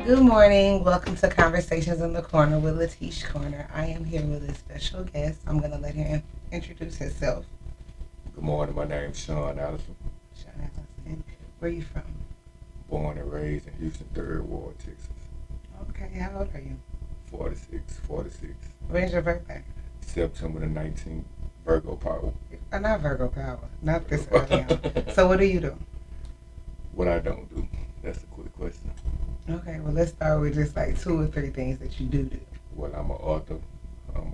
Good morning. Welcome to Conversations in the Corner with Latish Corner. I am here with a special guest. I'm going to let him introduce himself. Good morning. My name's Shawn Allison. Shawn Allison. Where are you from? Born and raised in Houston, 3rd Ward, Texas. Okay. How old are you? 46. When's your birthday? September the 19th. Virgo power. Not Virgo power. Not this early on. So what do you do? What I don't do. That's a quick question. Okay. Well, let's start with just like 2 or 3 things that you do. Well, I'm an author. I'm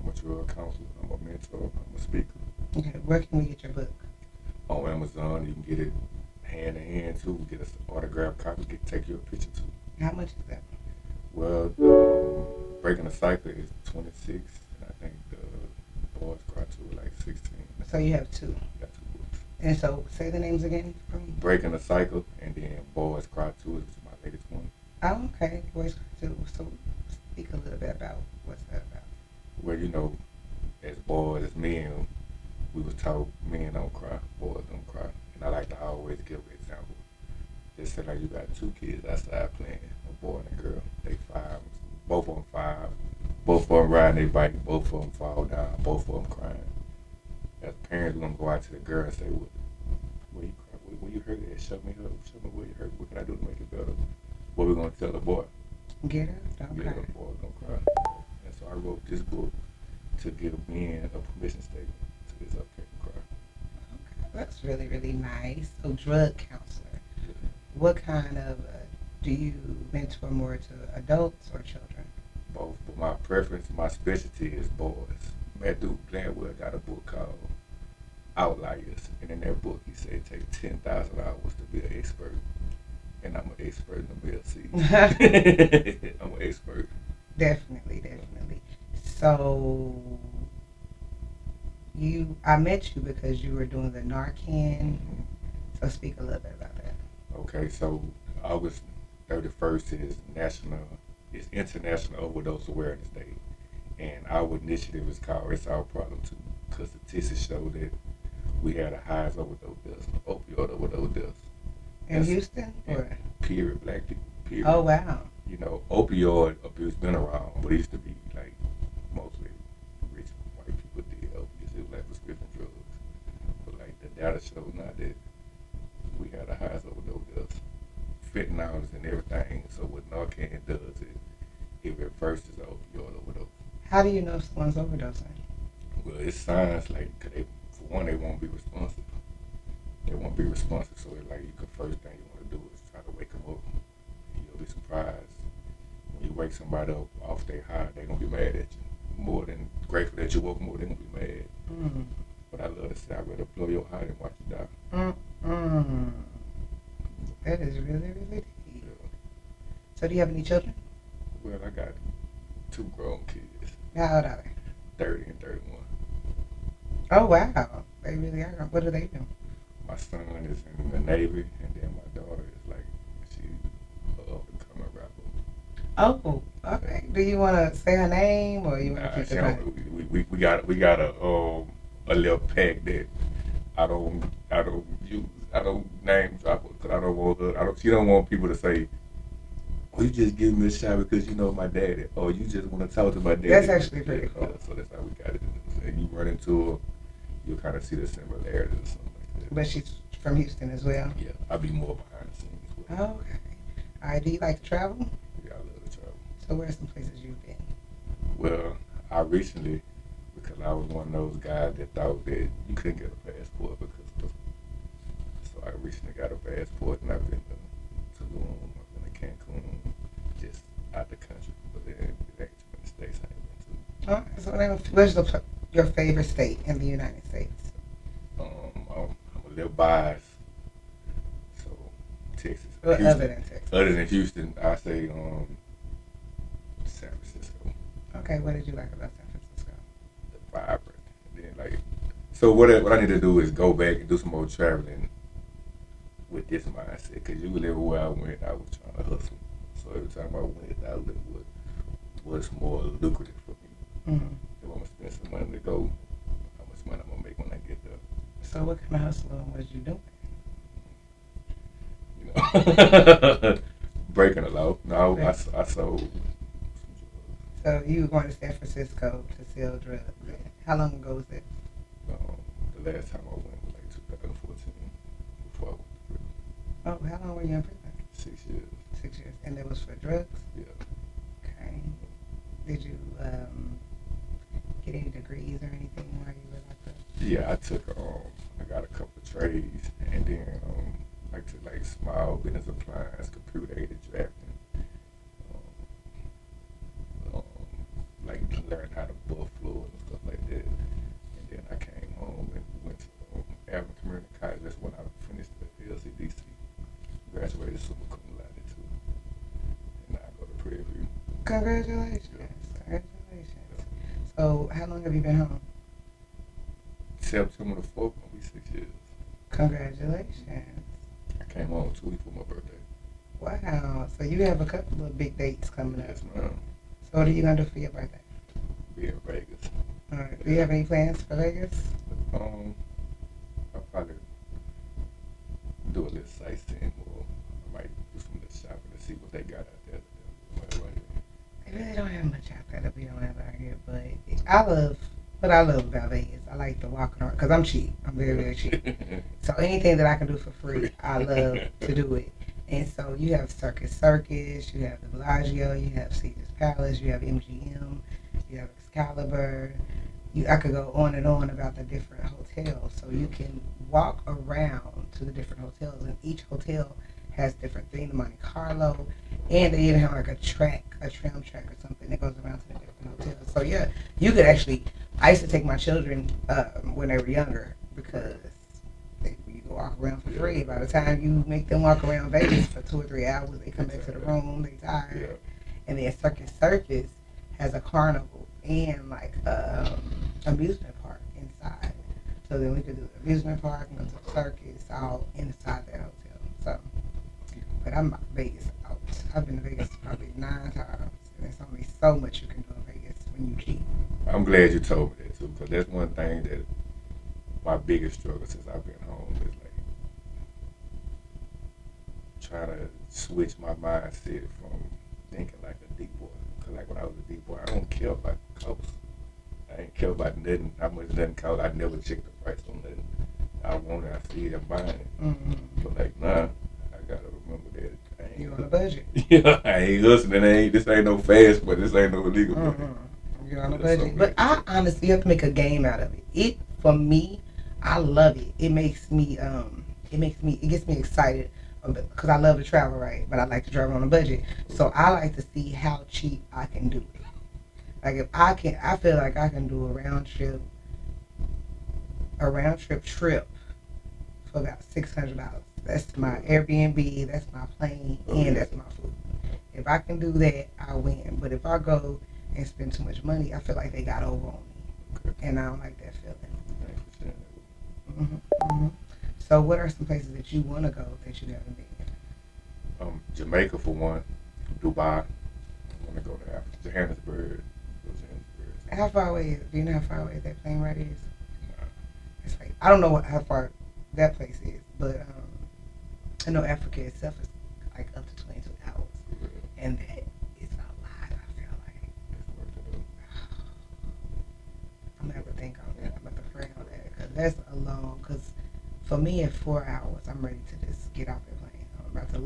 a drug counselor. I'm a mentor. I'm a speaker. Okay. Where can we get your book? On Amazon, you can get it hand in hand too. Get an autographed copy. Take your picture too. How much is that? Well, Breaking the Cycle is 26, and I think the Boys Cry 2 is like 16. So you have two. Got 2 books. And so say the names again for me. Breaking the Cycle, and then Boys Cry 2 is my latest one. Oh, okay. Boys Cry 2. So speak a little bit about what's that about. Well, as boys, as men, we was taught men don't cry, boys don't cry. And I like to always give an example. Just say like you got 2 kids outside playing, a boy and a girl. They 5, both of them 5. Both of them riding their bike, both of them fall down, both of them crying. As parents, we're going to go out to the girl and say, where you cry? Where you hurt at? Show me where you hurt. What can I do to make it better? What we going to tell the boy? Get up, don't Get cry. up, boy, don't cry. And so I wrote this book to give men a permission statement to this okay to cry. Okay, that's really, really nice. So, drug counselor. What kind of do you mentor more to adults or children? Both, but my preference, my specialty is boys. Matthew Gladwell got a book called Outliers, and in that book he said it takes 10,000 hours to be an expert, and I'm an expert in the male season. I'm an expert. Definitely. So, I met you because you were doing the Narcan. So, speak a little bit about that. Okay, so August 31st is International Overdose Awareness Day, and our initiative is called It's Our Problem Too, because statistics show that we had the highest overdose deaths, opioid overdose deaths. In Houston? Or? Period, black people, period. Oh, wow. Opioid abuse been around, but it used to be like mostly rich white people did opiates. It was like prescription drugs. But like the data shows now that we had the highest overdose deaths. Fentanyl is in everything, so what Narcan does is it reverses the opioid overdose. How do you know someone's overdosing? Well, it's signs like, for one, they won't be responsive. So it's like the first thing you want to do is try to wake them up. You'll be surprised when you wake somebody up off their high, they're gonna be mad at you. More than grateful that you woke them up, they're gonna be mad. Mm. But I love to say I'd rather blow your high than watch you die. That is really, really deep. Yeah. So, do you have any children? Well, I got 2 grown kids, How old are they? 30 and 31. Oh, wow. They really are grown. What do they do? My son is in the Navy, and then my daughter is like, she's an up-and-coming rapper. Oh, okay. Do you want to say her name, or you want to Nah, keep she it private? don't, we got a little pack that I don't use. I don't name drop her because I don't want her. She don't want people to say, "Oh, you just give me a shot because you know my daddy," or "You just want to talk to my daddy." That's actually pretty cool. Yeah, so that's how we got it. And you run into her, you'll kind of see the similarities or something like that. But she's from Houston as well. Yeah, I'll be more behind the scenes. Oh, okay. All right. Do you like to travel? Yeah, I love to travel. So, where are some places you've been? Well, I recently, because I was one of those guys that thought that you couldn't get a passport so I recently got a passport, and I've been to Tulum, I've been to Cancun, just out the country, but then it ain't too many states I ain't been All right. So, where's your favorite state in the United States? to. I'm a little biased, so Texas. Well, Houston. other than Texas. Other than Houston, I say San Francisco. Okay. What did you like about San Francisco? The vibrant. And then so what I need to do is go back and do some more traveling with this mindset, because you live where I went, I was trying to hustle. So every time I went, I looked what's more lucrative for me. Mm-hmm. If I'm gonna spend some money to go, how much money I'm gonna make when I get there. So, what kind of hustling was you doing? breaking the law. No, Right. I sold. So you were going to San Francisco to sell drugs. Yeah. How long ago was that? The last time I went was like 2014 before I went to prison. Oh, how long were you in prison? 6 years. 6 years. And that was for drugs? Yeah. Okay. Did you get any degrees or anything while you were like that? Yeah, I got a couple of trades, and then I took like small business appliance, computer aided drafting, um, like learned how to buff floors and stuff like that. And then I came home and went to Alvin Community College. That's when I finished the LCDC. Graduated summa cum laude too. And now I go to Prairie View. Congratulations. Yeah. Congratulations. Yeah. So how long have you been home? September the 4th, gonna be 6 years. Congratulations. I came home 2 weeks for my birthday. Wow. So you have a couple of big dates coming up. Yes, ma'am. So what are you gonna do for your birthday? Be in Vegas. All right. Do you have any plans for Vegas? I'll probably do a little sightseeing, or I might do some little shopping to see what they got out there. They really don't have much out there that we don't have out here, but I love about Vegas. I like to walk around because I'm cheap. I'm very, very cheap. So anything that I can do for free, I love to do it. And so you have Circus, you have the Bellagio, you have Caesar's Palace, you have MGM, you have Excalibur. I could go on and on about the different hotels. So you can walk around to the different hotels, and each hotel has different things. The Monte Carlo, and they even have like a tram track or something that goes around to the different hotels. So yeah, you could actually. I used to take my children when they were younger because you can walk around for free. By the time you make them walk around Vegas for 2 or 3 hours, they come back to the room, they tired. Yeah. And then Circus has a carnival and like amusement park inside. So then we could do the amusement park and go to the circus all inside that hotel. So, but I'm Vegas out. I've been to Vegas probably 9 times, and there's only so much you can do in Vegas when you cheat. I'm glad you told me that too, because that's one thing that my biggest struggle since I've been home is like trying to switch my mindset from thinking like a deep boy. Because like when I was a deep boy, I don't care about cost. I ain't care about nothing, how much nothing cost. I never checked the price on nothing. I want it, I see it, I'm buying it. Mm-hmm. But like, nah, I gotta remember that. You on a budget? Yeah, I ain't hustling. This ain't no fast, but this ain't no illegal money. You're on a budget. But I honestly have to make a game out of it. For me, I love it. It gets me excited because I love to travel, right? But I like to travel on a budget. So I like to see how cheap I can do it. Like if I feel like I can do a round trip trip for about $600. That's my Airbnb, that's my plane, and that's my food. If I can do that, I win. But if I go and spend too much money, I feel like they got over on me, and I don't like that feeling. Mm-hmm. So, what are some places that you want to go that you haven't been? Jamaica for one, Dubai. I want to go to Africa, Johannesburg. How far away is? Do you know how far away that plane ride is? No. It's like I don't know how far that place is, but I know Africa itself is like up to 22 hours, and that is a lot. I feel like I'm gonna have to think on that. I'm gonna have to pray on that because that's a long. Because for me, at 4 hours, I'm ready to just get off the plane. I'm about to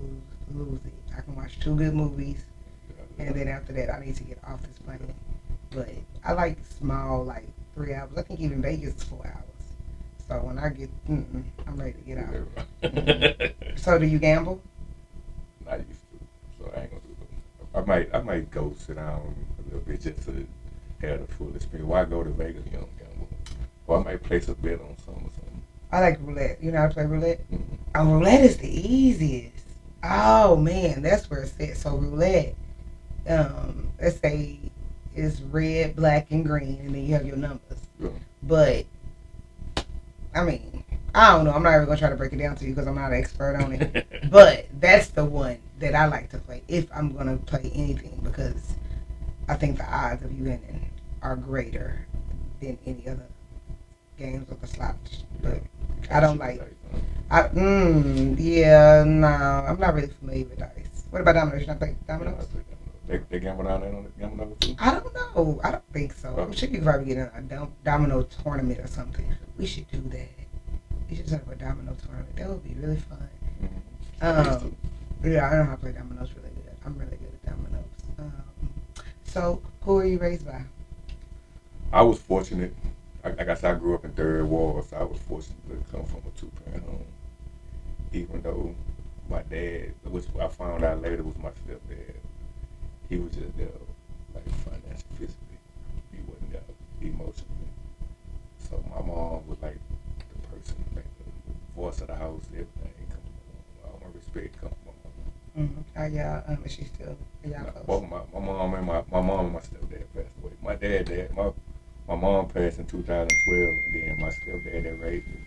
lose it. I can watch 2 good movies, and then after that, I need to get off this plane. But I like small, like 3 hours. I think even Vegas is 4 hours. So when I get, I'm ready to get out. So do you gamble? I used to, so I ain't gonna do it. I might go sit down a little bit just to have the full experience. Why go to Vegas? You don't gamble. Or I might place a bet on something or something. I like roulette. You know how to play roulette? Mm-hmm. Roulette is the easiest. Oh man, that's where it's at. So roulette, let's say it's red, black, and green, and then you have your numbers. Yeah. But I mean, I don't know. I'm not even gonna try to break it down to you because I'm not an expert on it. But that's the one that I like to play if I'm gonna play anything because I think the odds of you winning are greater than any other games with the slots. But I don't like. No, I'm not really familiar with dice. What about dominoes? You not play Yeah, I dominoes? play dominoes. They gamble down there on the dominoes too? I don't know. I don't think so. I'm sure you could probably get in a domino tournament or something. We should do that. We should set up a domino tournament. That would be really fun. Yeah, I know how to play dominoes really good. I'm really good at dominoes. So, who are you raised by? I was fortunate. Like I said, I grew up in Third Ward, so I was fortunate to come from a two-parent home. Even though my dad, which I found out later was my stepdad, he was just there, like financially, physically. He wasn't there emotionally. So my mom was like the person, like the voice of the house, everything. All my respect come from my mom. Are y'all, is she still, are y'all close? Both my mom and my stepdad passed away. My mom passed in 2012, and then my stepdad that raised me,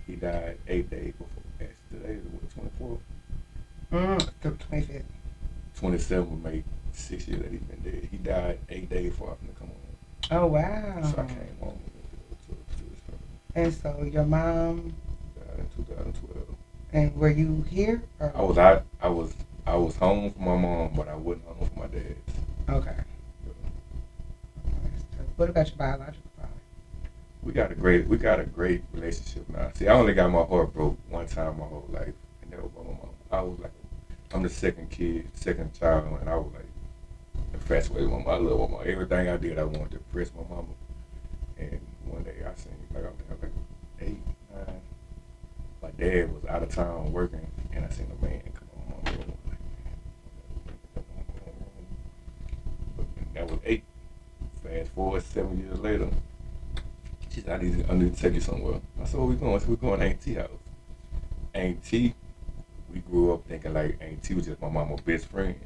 he died 8 days before. Today is what, 24th? The 25th. 27 would make 6 years that he's been dead. He died 8 days before I come home. Oh wow! So I came home to this family. And so your mom Died in 2012. and were you here? Or? I was out. I was home for my mom, but I wasn't home for my dad. Okay. What about your biological father? We got a great relationship now. See, I only got my heart broke one time my whole life, and that was by my mom. I was like, I'm the second child, and I was like infatuated with my mom. I love my mom. Everything I did, I wanted to impress my mama. And one day I seen, like I was like 8, 9. My dad was out of town working, and I seen a man come on my room. But that was 8. Fast forward 7 years later, she said, I need to take you somewhere. I said, where we going? I said, we're going to Aunt T house. Aunt T, we grew up thinking like Aunt T was just my mama's best friend.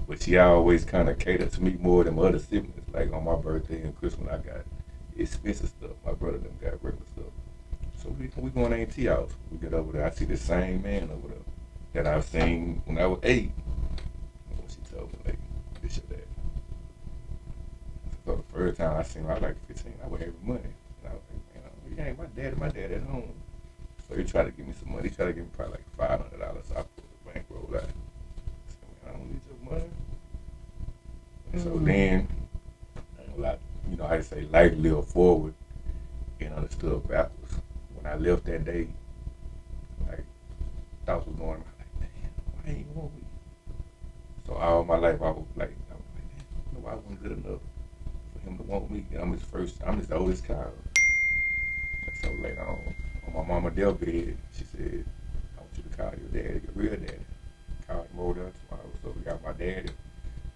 But she always kind of catered to me more than my other siblings. Like on my birthday and Christmas, I got expensive stuff. My brother them got regular stuff. So we going to Aunt T house. We get over there. I see the same man over there that I've seen when I was 8. When she told me, like, this your dad. So the first time I seen him, I was like 15. I was having money. And I was like, man, he ain't my dad at home. So he tried to give me some money. He tried to give me probably like $500. So I put the bankroll out. I said, man, I don't need your money. And so then, I say life lived forward and understood backwards. When I left that day, like, thoughts was going, like, damn, why ain't you want me? So all my life, I was like, damn, no, I wasn't good enough for him to want me. And I'm his oldest child. And so later on my mama deathbed, she said, I want you to call your daddy, your real daddy. Called him over there tomorrow. So we got my daddy,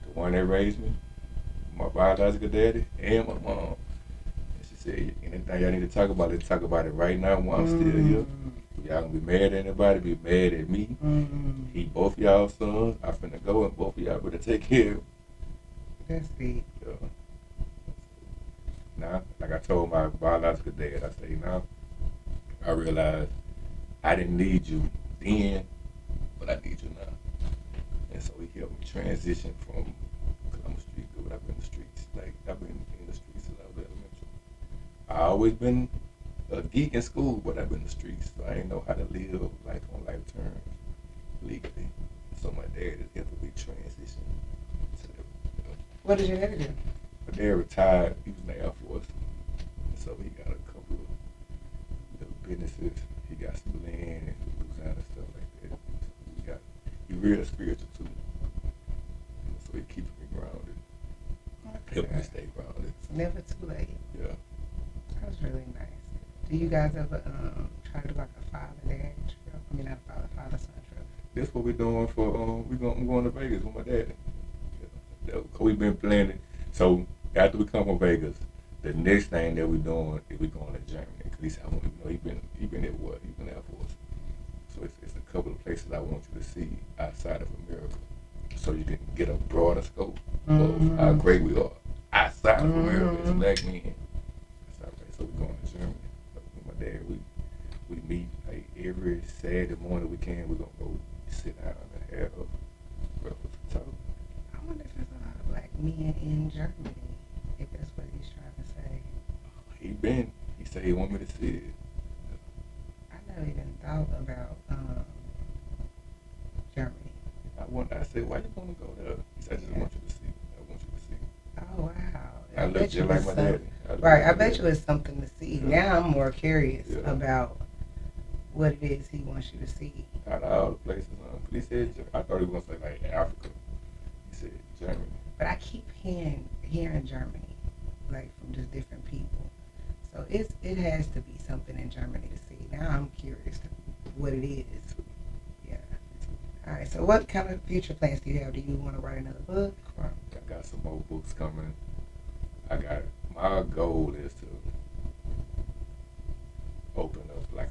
the one that raised me, my biological daddy, and my mom. And she said, anything y'all need to talk about, let's talk about it right now while I'm still here. Y'all gonna be mad at anybody, be mad at me. He both y'all sons. I finna go and both of y'all better take care of him. That's deep. Yeah. Now, like I told my biological dad, I say now, I realized I didn't need you then, but I need you now. And so he helped me transition from, because I'm a street dude, I've been in the streets. Like, I've been in the streets since I was elementary. I always been a geek in school, but I've been in the streets. So I didn't know how to live life on life terms legally. So my dad is helping me transition to that. What did your dad do? My dad retired. He was in the Air Force. And so he got a couple of little businesses. He got some land in Louisiana and stuff like that. He's real spiritual too. And so he keeps me grounded. Help me stay grounded. It's never too late. Yeah. That was really nice. Do you guys ever try to do like a father-dad trip? I mean, not a father-son trip. That's what we're doing for, I'm going to Vegas with my dad. Yeah. We've been planning. So after we come from Vegas, the next thing that we're doing is we're going to Germany. Because he said, I want to know, he been there what? He's been Air Force. So it's a couple of places I want you to see outside of America. So you can get a broader scope of how great we are outside of America as black men. So we're going to Germany. With my dad, we meet like every Saturday morning we can. We're going to go sit down and have breakfast and talk. I wonder if there's a lot of black men in Germany, if that's what he's trying to say. He said he want me to see it. I never even thought about Germany. I said, why you want to go there? He said, I just want you to see. I want you to see. Oh wow! I look just like my daddy. Right, I bet you it's something to see. Yeah. Now I'm more curious Yeah. about what it is he wants you to see. Out of all the places, he said, I thought he was going to say like Africa. He said Germany. But I keep hearing Germany, like from just different people. So it has to be something in Germany to see. Now I'm curious what it is. Yeah. All right. So what kind of future plans do you have? Do you want to write another book? Or? I got some more books coming. My goal is to open up like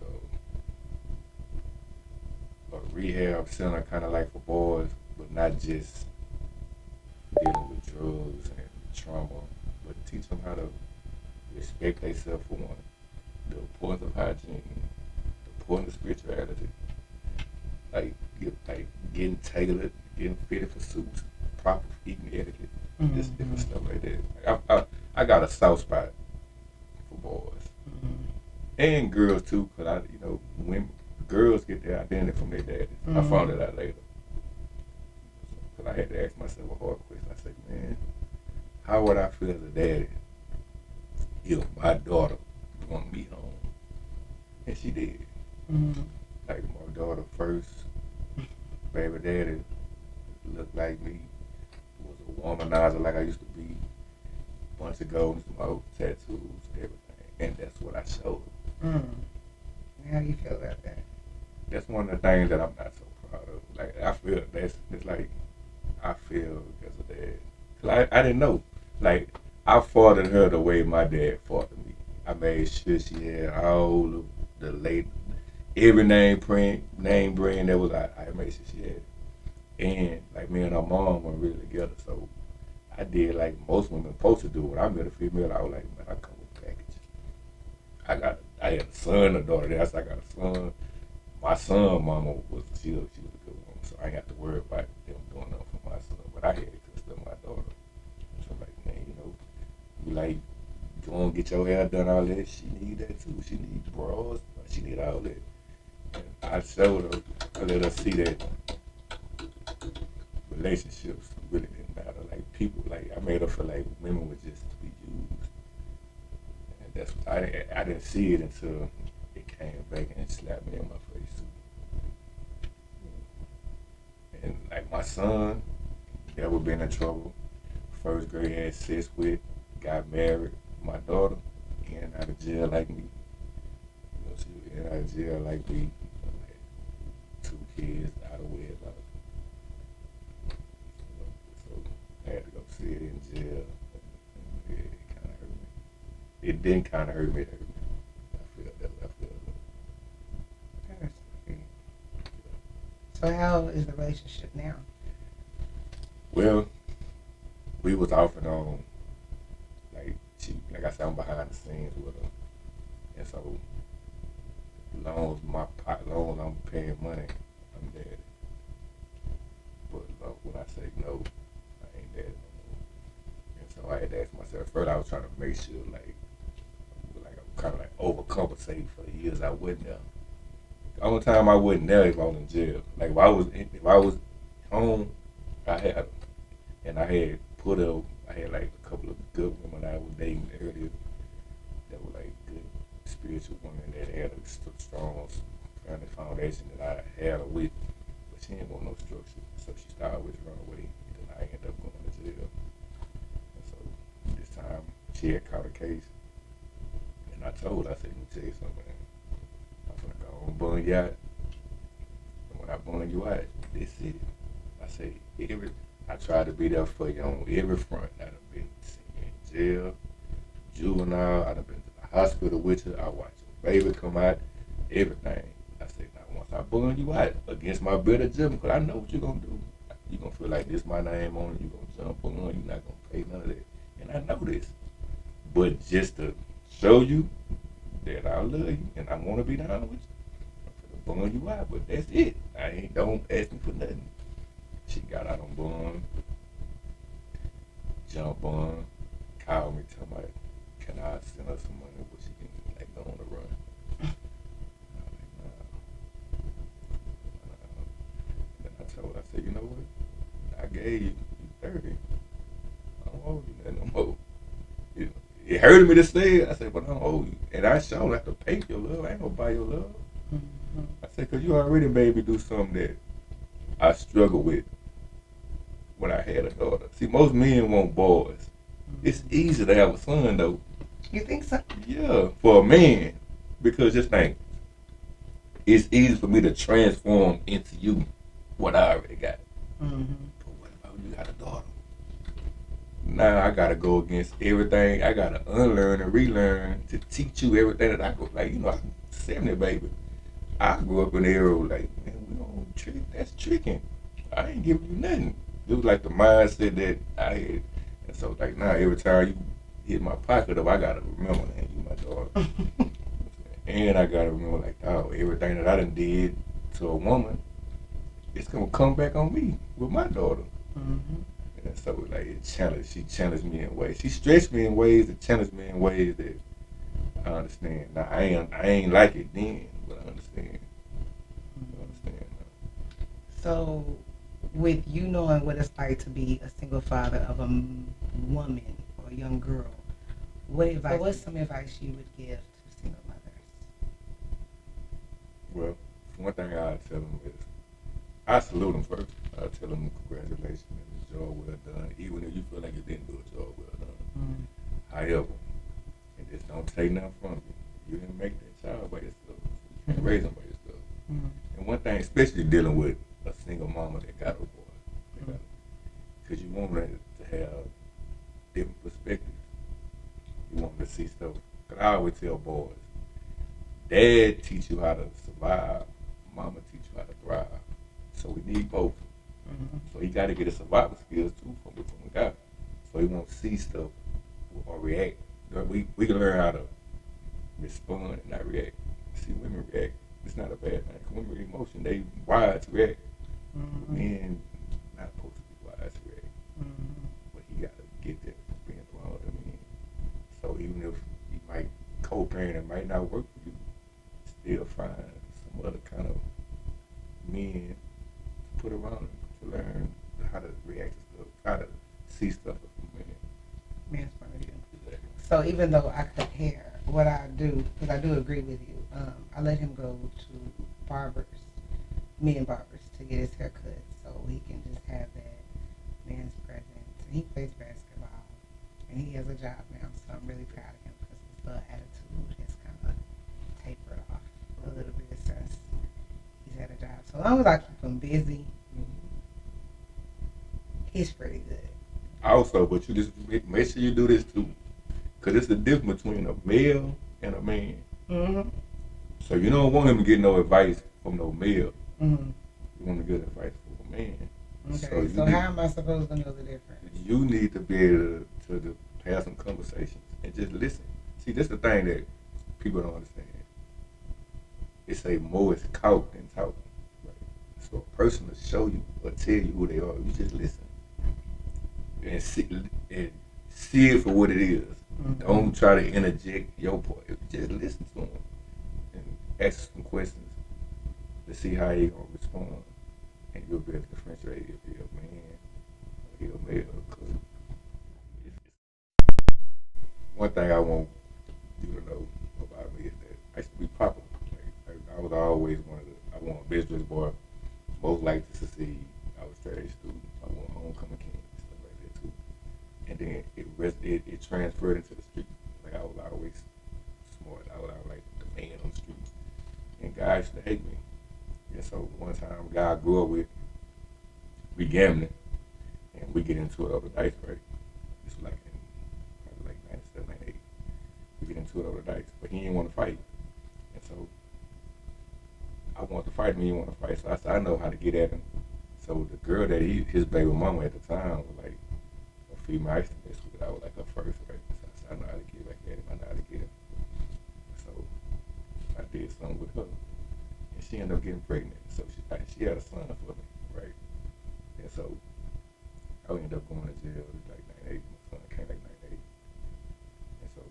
a rehab center, kind of like for boys, but not just dealing with drugs and trauma, but teach them how to respect themselves for one, the importance of hygiene, the importance of spirituality, like getting tailored, getting fitted for suits, proper eating etiquette, just different stuff like that. I got a soft spot for boys and girls too, cause when girls get their identity from their daddies. I found it out later. Cause I had to ask myself a hard question. I said, man, how would I feel as a daddy if my daughter wanted me home? And she did. Like my daughter first baby daddy looked like me, was a womanizer like I used to be, bunch of gold, smoke, tattoos, everything. And that's what I showed her. How do you feel about that? That's one of the things that I'm not so proud of. Like I feel it's like I feel as a dad. Cause I didn't know. Like I fathered her the way my dad fathered me. I made sure she had all of the late every name brand that was I made sure she had it. And like me and her mom were really together, so I did like most women supposed to do. When I met a female, I was like, man, I come with a package. I had a son and a daughter. That's I got a son. My son, mama she was a good woman, so I ain't have to worry about them doing nothing for my son. But I had to custom my daughter. So I'm like, man, you like go and get your hair done, all that. She need that too. She need bras. She need all that. And I showed her. I let her see that relationships really didn't matter. Like people, like I made her feel like women were just to be used. And that's I didn't see it until it came back and slapped me in my face too. And like my son, never been in trouble. First grade had sex with, got married. My daughter, in and out of jail like me. She was in and out of jail like me. Like 2 kids out of wedlock. So I had to go see it in jail. And it kind of hurt me. It didn't kind of hurt me. It hurt me. I feel that. That's sweet. So how is the relationship now? Well, we was off and on. Like I said, I'm behind the scenes with her, and so long as I'm paying money, I'm daddy. But when I say no, I ain't daddy no more. And so I had to ask myself. First, I was trying to make sure, like I'm kind of like overcompensating for the years I wasn't there. The only time I wasn't there if I was in jail. Like if I was home, I had her, and I had put her. I had like a couple of good women I was dating earlier that were like good spiritual women that had a strong family foundation that I had her with, but she didn't want no structure, so she started withdrawing away, and then I ended up going to jail. And so this time she had caught a case, and I told her, I said, let me tell you something, man. I'm gonna go on bun you out, and when I bun you out, this is it. I say I tried to be there for you on every front. I done been in jail, juvenile. I done been to the hospital with you. I watched your baby come out, everything. I said, now once I bun you out against my better judgment, because I know what you're going to do. You're going to feel like this my name on it. You're going to jump on. You're not going to pay none of that. And I know this. But just to show you that I love you and I want to be down with you, I'm going to bun you out. But that's it. Don't ask me for nothing. She got out on bond, jump on, called me, tell me, can I send her some money where she can like go on the run? And I was like, nah. And then I told her, I said, you know what? gave you 30. I don't owe you nothing no more. It hurted me to say it. I said, but I don't owe you. And I sure have to pay your love. I ain't gonna buy your love. Mm-hmm. I said, because you already made me do something that I struggle with when I had a daughter. See, most men want boys. Mm-hmm. It's easy to have a son, though. You think so? Yeah, for a man. Because just think, it's easy for me to transform into you what I already got. Mm-hmm. But what about you got a daughter? Now I gotta go against everything. I gotta unlearn and relearn to teach you everything that I go. Like, I'm 70, baby. I grew up in the era like, man, we don't trick. That's tricking. I ain't giving you nothing. It was like the mindset that I had. And so, like, now every time you hit my pocket up, I gotta remember, man, you my daughter. And I gotta remember, like, oh, everything that I done did to a woman, it's gonna come back on me with my daughter. Mm-hmm. And so, like, she challenged me in ways. She stretched me in ways that challenged me in ways that I understand. Now, I ain't like it then, but I understand. I understand now. So, with you knowing what it's like to be a single father of a woman or a young girl, what's some advice you would give to single mothers? Well, one thing I tell them is, I salute them first. I tell them congratulations and a job well done, even if you feel like you didn't do a job well done. Mm-hmm. However, and just don't take nothing from you. You didn't make that child by yourself. You can't raise them by yourself. Mm-hmm. And one thing, especially dealing with a single mama that got a boy, because you want them to have different perspectives. You want them to see stuff. Because I always tell boys, Dad teach you how to survive, Mama teach you how to thrive. So we need both. Mm-hmm. So he got to get his survival skills too from the guy. So he won't see stuff or react. We can learn how to respond and not react. See, women react. It's not a bad thing. Women emotion, they wise to react. Mm-hmm. Men not supposed to be wise to react. Mm-hmm. But he got to get that from being around other men. So even if he might co-parent and might not work for you, still find some other kind of men to put around him to learn how to react to stuff, how to see stuff from men. Men's point of view. Exactly. So even though I cut hair, what I do, because I do agree with you, I let him go to men barbers, to get his hair cut, so he can just have that man's presence. And he plays basketball, and he has a job now, so I'm really proud of him because his little attitude has kind of tapered off a little bit since he's had a job. So as long as I keep him busy, he's pretty good. Also, but you just make sure you do this too, because it's the difference between a male and a man. Mm-hmm. So you don't want him to get no advice from no male. Mm-hmm. You want to get advice from a man. Okay, so how am I supposed to know the difference? You need to be able to have some conversations and just listen. See, that's the thing that people don't understand. It's a more is caught than taught. Right? So a person will show you or tell you who they are. You just listen and see it for what it is. Mm-hmm. Don't try to interject your part. Just listen to them and ask some questions to see how he gonna respond, and you'll be able to differentiate if he's a man or he's a male. Cause one thing I want you to know about me is that I used to be popular. Like, I was always I want a business boy, most likely to succeed. I was straight A student. I want homecoming king, stuff like that too. And then it transferred into the street. Like I was always smart. I was like the man on the street, and guys used to hate me. And so one time, a guy I grew up with, we gambling, and we get into it over dice, right? It's like in 97, 98. We get into it over dice, but he didn't want to fight. And so I wanted to fight him, he didn't want to fight. So I said, I know how to get at him. So the girl that his baby mama at the time was like a female I used to mess with. I was like her first, right? So I said, I know how to get back at him. I know how to get him. So I did something with her. And she ended up getting pregnant. So she had a son for me, right? And so I ended up going to jail like 98. My son came like 98. And so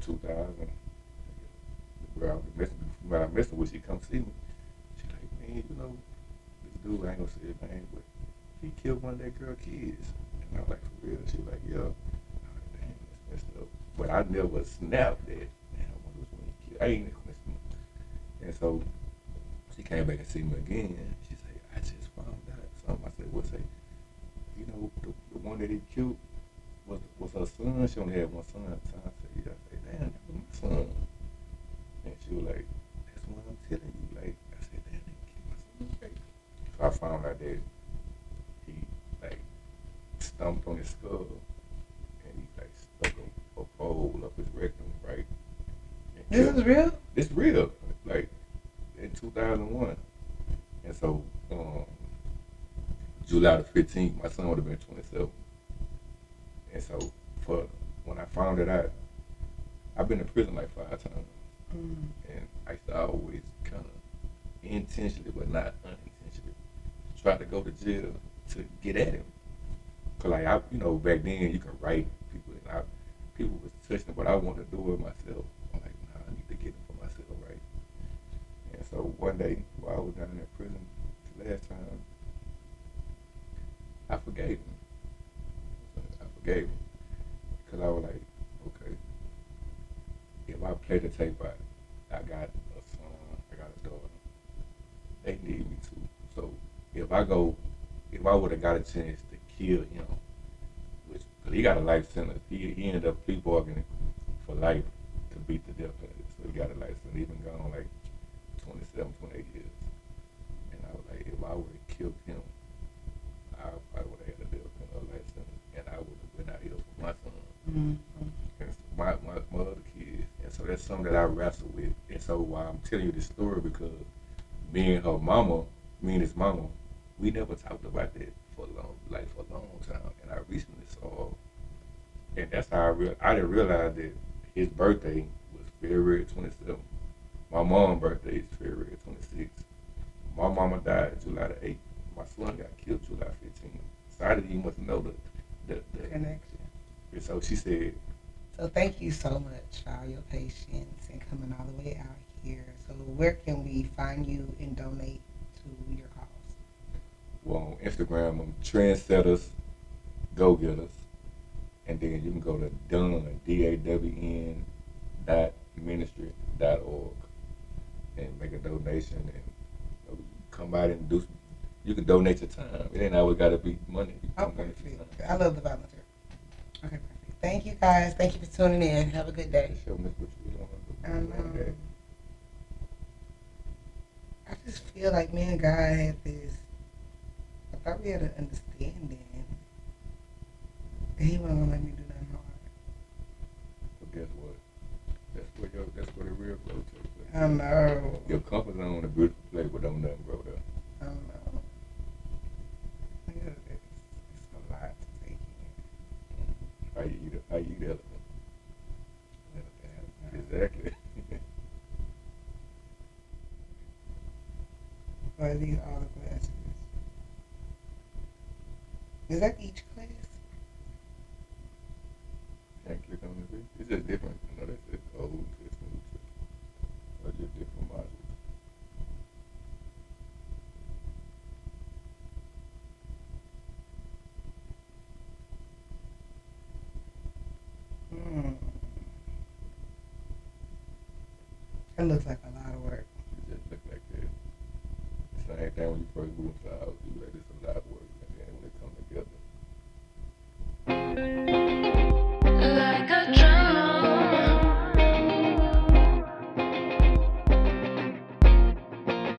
2000, the girl I messing with, she come see me. She like, man, this dude, I ain't gonna say his name, but he killed one of that girl kids. And I was like, for real? She was like, yeah. I was like, damn, that's messed up. But I never snapped that. Man, I wonder which one he killed. I ain't never snapped. And so she came back and see me again. She said, I just found out something. I said, what's that? You know, the one that he killed was her son. She only had one son at the time. I said, yeah. I said, damn, that was my son. And she was like, that's what I'm telling you. Like, I said, damn, they killed my son. Like, so I found out that he, like, stomped on his skull and he, like, stuck a pole up his rectum, right? This is real? It's real. Like, in 2001. And so, July the 15th, my son would have been 27. And so, for when I found it out, I've been in prison like 5 times. And I used to always kind of intentionally, but not unintentionally, try to go to jail to get at him. Cause like back then you can write people, and people was touching, but I wanted to do it myself. I'm like, nah, I need to get it for myself, right? And so one day while I was down in that prison the last time, I forgave him. Because I was like, okay, if I play the tape out, I got a son, I got a daughter. They need me to. So if I would have got a chance to kill him, because he got a life sentence, he ended up plea bargaining for life to beat the death penalty. So he got a life sentence. He been gone like 27, 28 years. And I was like, if I would have killed him, I would have had a death penalty, life sentence, and I would have been out here for my son. And so my other kids. And so that's something that I wrestle with. And so why I'm telling you this story, because me and her mama, me and his mama, we never talked about that for a long time. And I recently saw, and that's how I didn't realize that his birthday was February 27th. My mom's birthday is February 26th. My mama died July the 8th. My son got killed July 15th. So I didn't even must know the Connection. And so she said, so thank you so much for all your patience and coming all the way out here. So where can we find you and donate to your cause? Well, on Instagram, I'm Trendsetters Go Getters, and then you can go to DAWN ministry.org and make a donation, and come out and do. You can donate your time. It ain't always got to be money. Oh, perfect. I love the volunteer. Okay, perfect. Thank you guys. Thank you for tuning in. Have a good day. I just feel like me and God had this. I thought we had an understanding. He wasn't gonna let me do nothing hard. But guess what? That's where the real growth takes place. I know. Your comfort zone is a beautiful place, but don't nothing grow there. I know. It's a lot to take in. How you eat elephant? Exactly. Or are these all the classes? Is that each class? Can't click on the video. It's just different. You know, that's old, it's new, or just different modules. It looks like a lot of work. It just look like that. The same thing when you first move into the house, you like this